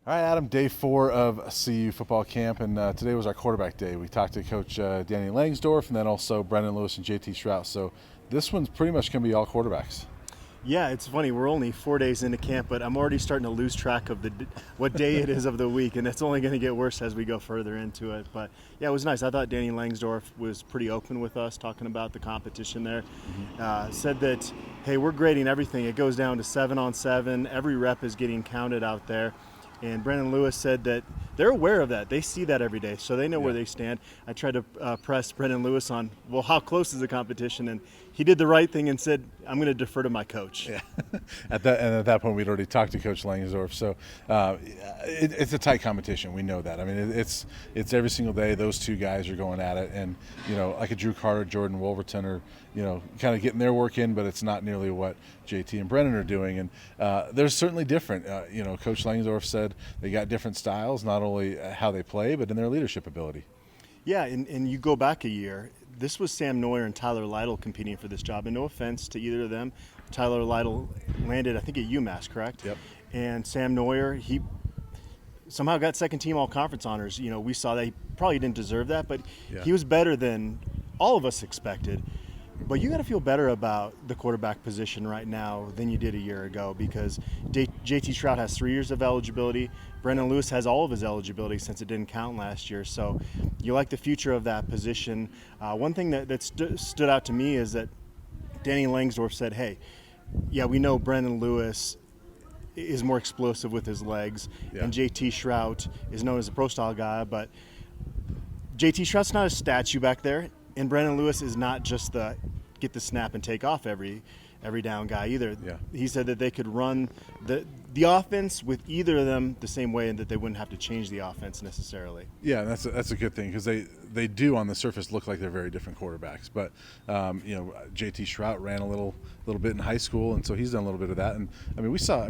All right, Adam, day 4 of CU football camp, and today was our quarterback day. We talked to Coach Danny Langsdorf and then also Brendan Lewis and JT Strauss. So this one's pretty much going to be all quarterbacks. Yeah, it's funny. We're only 4 days into camp, but I'm already starting to lose track of what day it is of the week, and it's only going to get worse as we go further into it. But yeah, it was nice. I thought Danny Langsdorf was pretty open with us, talking about the competition there. Said that, hey, we're grading everything. It goes down to 7-on-7. Every rep is getting counted out there. And Brendan Lewis said that they're aware of that. They see that every day, so they know where they stand. I tried to press Brendan Lewis on, well, how close is the competition? And he did the right thing and said, I'm going to defer to my coach. Yeah. At that point, we'd already talked to Coach Langsdorf. So it's a tight competition. We know that. I mean, it's every single day. Those two guys are going at it, and like a Drew Carter, Jordan Wolverton are kind of getting their work in, but it's not nearly what JT and Brennan are doing. And they're certainly different. Coach Langsdorf said they got different styles, not only how they play, but in their leadership ability. Yeah, and you go back a year. This was Sam Neuer and Tyler Lytle competing for this job. And no offense to either of them, Tyler Lytle landed, I think, at UMass, correct? Yep. And Sam Neuer, he somehow got second team all conference honors. We saw that he probably didn't deserve that, but he was better than all of us expected. But you got to feel better about the quarterback position right now than you did a year ago, because JT Stroud has 3 years of eligibility. Brendan Lewis has all of his eligibility since it didn't count last year. So you like the future of that position. One thing that stood out to me is that Danny Langsdorf said, hey, yeah, we know Brendan Lewis is more explosive with his legs, and JT Stroud is known as a pro-style guy, but JT Stroud's not a statue back there. And Brendan Lewis is not just the get the snap and take off every down guy either. Yeah. He said that they could run the offense with either of them the same way, and that they wouldn't have to change the offense necessarily. Yeah, that's a good thing, because they do on the surface look like they're very different quarterbacks. But JT Stroud ran a little bit in high school, and so he's done a little bit of that. And we saw.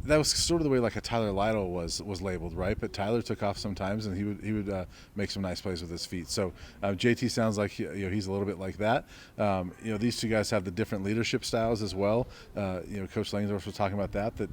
That was sort of the way like a Tyler Lytle was labeled, right? But Tyler took off sometimes, and he would make some nice plays with his feet. So JT sounds like he's a little bit like that. These two guys have the different leadership styles as well. Coach Langsdorf was talking about that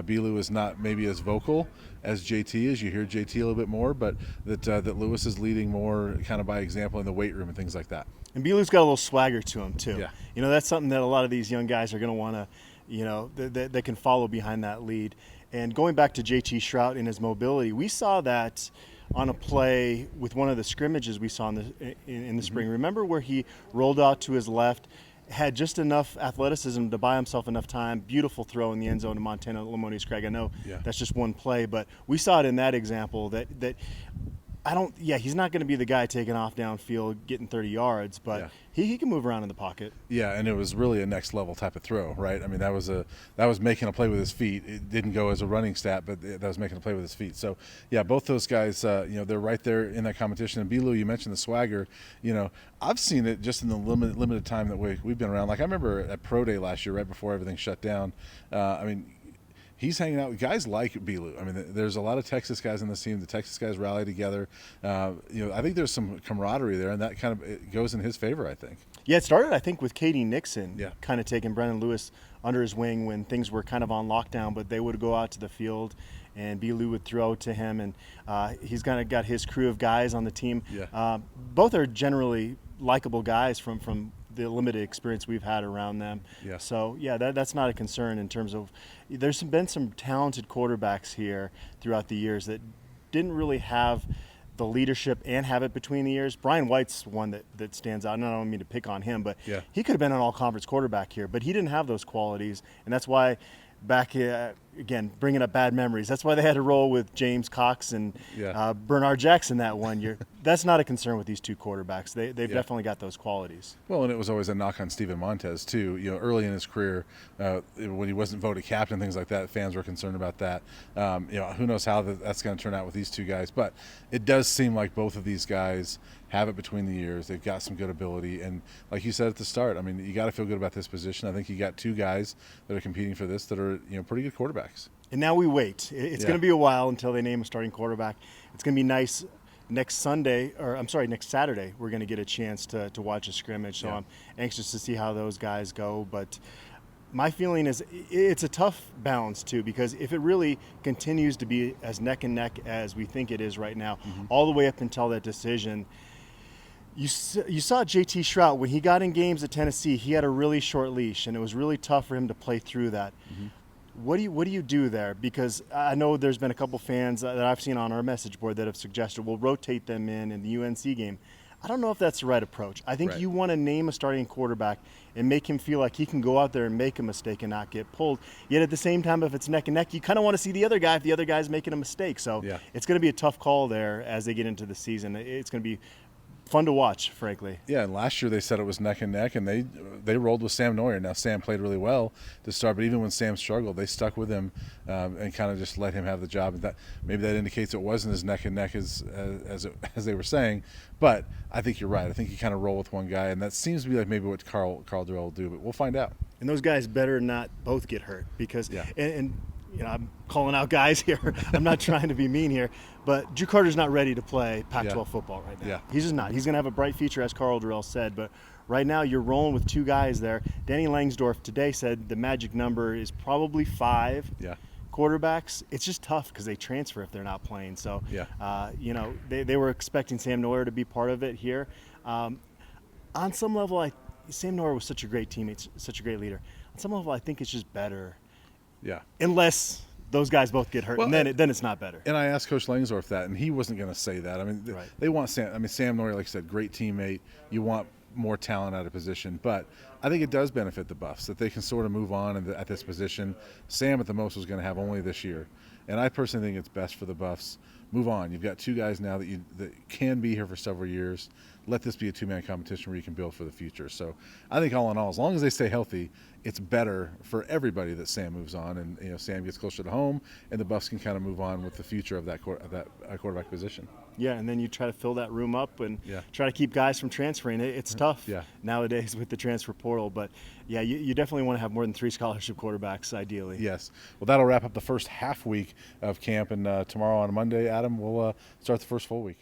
Belu is not maybe as vocal as JT is. You hear JT a little bit more, but that Lewis is leading more kind of by example in the weight room and things like that. And Belu's got a little swagger to him too. Yeah. That's something that a lot of these young guys are going to want to. They can follow behind that lead. And going back to JT Stroud and his mobility, we saw that on a play with one of the scrimmages we saw in the spring. Remember where he rolled out to his left, had just enough athleticism to buy himself enough time. Beautiful throw in the end zone to Montana Lamonius Craig. I know that's just one play, but we saw it in that example that he's not going to be the guy taking off downfield, getting 30 yards, but he can move around in the pocket. Yeah, and it was really a next level type of throw, right? That was making a play with his feet. It didn't go as a running stat, but that was making a play with his feet. So yeah, both those guys, they're right there in that competition. And Belu, you mentioned the swagger. I've seen it just in the limited time that we've been around. Like I remember at Pro Day last year, right before everything shut down. He's hanging out with guys like Belu. There's a lot of Texas guys on this team. The Texas guys rally together. I think there's some camaraderie there, and that kind of it goes in his favor, I think. Yeah, it started, I think, with Katie Nixon kind of taking Brendan Lewis under his wing when things were kind of on lockdown, but they would go out to the field, and Belu would throw to him, and he's kind of got his crew of guys on the team. Yeah. Both are generally likable guys from the limited experience we've had around them. Yeah. So, that's not a concern in terms of – there's been some talented quarterbacks here throughout the years that didn't really have the leadership and have it between the years. Brian White's one that stands out, and I don't mean to pick on him, but he could have been an all-conference quarterback here, but he didn't have those qualities, and that's why – back again, bringing up bad memories. That's why they had to roll with James Cox and Bernard Jackson that 1 year. That's not a concern with these two quarterbacks. They've definitely got those qualities. Well, and it was always a knock on Steven Montez too. Early in his career, when he wasn't voted captain, things like that, fans were concerned about that. Who knows how that's going to turn out with these two guys? But it does seem like both of these guys have it between the years. They've got some good ability, and like you said at the start, you got to feel good about this position. I think you got two guys that are competing for this that are pretty good quarterbacks. And now we wait. It's going to be a while until they name a starting quarterback. It's going to be nice. Next Saturday, we're going to get a chance to watch a scrimmage. So I'm anxious to see how those guys go. But my feeling is it's a tough balance too, because if it really continues to be as neck and neck as we think it is right now, all the way up until that decision, you saw JT Shrout when he got in games at Tennessee. He had a really short leash, and it was really tough for him to play through that. What do you do there? Because I know there's been a couple fans that I've seen on our message board that have suggested we'll rotate them in the UNC game. I don't know if that's the right approach. I think you want to name a starting quarterback and make him feel like he can go out there and make a mistake and not get pulled. Yet at the same time, if it's neck and neck, you kind of want to see the other guy if the other guy's making a mistake. So it's going to be a tough call there as they get into the season. It's going to be fun to watch, frankly. Yeah, and last year they said it was neck and neck, and they rolled with Sam Neuer. Now Sam played really well to start, but even when Sam struggled, they stuck with him and kind of just let him have the job. And maybe that indicates it wasn't as neck and neck as they were saying. But I think you're right. I think you kind of roll with one guy, and that seems to be like maybe what Carl Durrell will do. But we'll find out. And those guys better not both get hurt, because and you know, I'm calling out guys here. I'm not trying to be mean here, but Drew Carter's not ready to play Pac-12 football right now. He's just not. He's going to have a bright future, as Carl Durrell said, but right now you're rolling with two guys there. Danny Langsdorff today said the magic number is probably 5 quarterbacks. It's just tough because they transfer if they're not playing. So, you know, they were expecting Sam Neuer to be part of it here. On some level, Sam Neuer was such a great teammate, such a great leader. On some level, I think it's just better. Unless those guys both get hurt, and then it's not better. And I asked Coach Langsdorff that, and he wasn't going to say that. I mean, they want Sam. I mean, Sam Neuer, like I said, great teammate. You want more talent out of position, but I think it does benefit the Buffs that they can sort of move on at this position. Sam at the most was going to have only this year, and I personally think it's best for the Buffs. Move on. You've got two guys now that can be here for several years. Let this be a two-man competition where you can build for the future. So I think all in all, as long as they stay healthy, it's better for everybody that Sam moves on, and you know, Sam gets closer to home, and the Buffs can kind of move on with the future of that quarterback position. Yeah, and then you try to fill that room up and try to keep guys from transferring. It's tough nowadays with the transfer portal, but yeah, you definitely want to have more than 3 scholarship quarterbacks ideally. Yes. Well, that'll wrap up the first half week of camp, and tomorrow on Monday, Adam, we'll start the first full week.